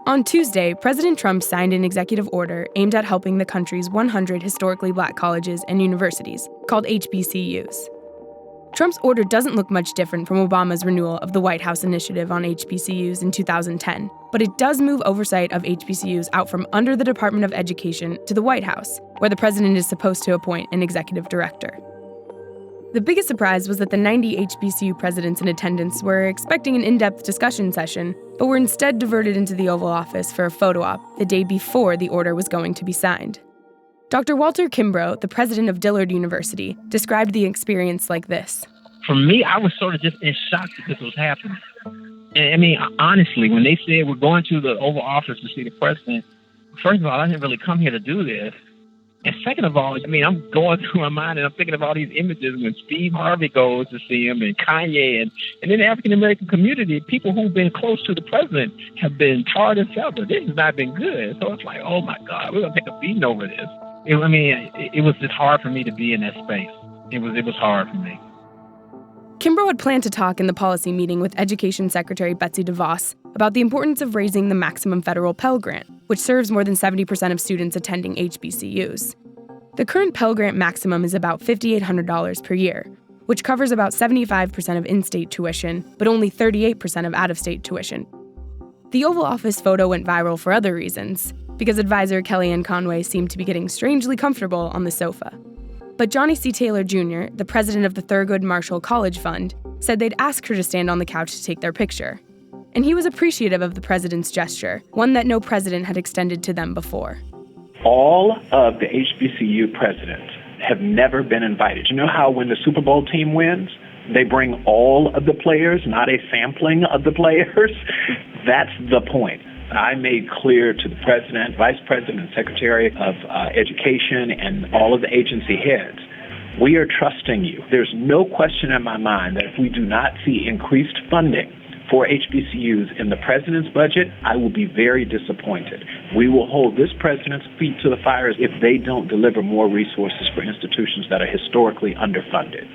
On Tuesday, President Trump signed an executive order aimed at helping the country's 100 historically black colleges and universities, called HBCUs. Trump's order doesn't look much different from Obama's renewal of the White House initiative on HBCUs in 2010, but it does move oversight of HBCUs out from under the Department of Education to the White House, where the president is supposed to appoint an executive director. The biggest surprise was that the 90 HBCU presidents in attendance were expecting an in-depth discussion session, but were instead diverted into the Oval Office for a photo op the day before the order was going to be signed. Dr. Walter Kimbrough, the president of Dillard University, described the experience like this. For me, I was sort of just in shock that this was happening. And I mean, honestly, when they said we're going to the Oval Office to see the president, first of all, I didn't really come here to do this. And second of all, I mean, I'm going through my mind and I'm thinking of all these images when Steve Harvey goes to see him and Kanye and then the African-American community, people who've been close to the president have been tarred and feathered. This has not been good. So it's like, oh my God, we're going to take a beating over this. It was just hard for me to be in that space. It was hard for me. Kimbrough had planned to talk in the policy meeting with Education Secretary Betsy DeVos about the importance of raising the maximum federal Pell Grant, which serves more than 70% of students attending HBCUs. The current Pell Grant maximum is about $5,800 per year, which covers about 75% of in-state tuition, but only 38% of out-of-state tuition. The Oval Office photo went viral for other reasons, because advisor Kellyanne Conway seemed to be getting strangely comfortable on the sofa. But Johnny C. Taylor Jr., the president of the Thurgood Marshall College Fund, said they'd ask her to stand on the couch to take their picture. And he was appreciative of the president's gesture, one that no president had extended to them before. All of the HBCU presidents have never been invited. You know how when the Super Bowl team wins, they bring all of the players, not a sampling of the players? That's the point. I made clear to the president, vice president, secretary of education, and all of the agency heads, we are trusting you. There's no question in my mind that if we do not see increased funding for HBCUs in the president's budget, I will be very disappointed. We will hold this president's feet to the fire if they don't deliver more resources for institutions that are historically underfunded.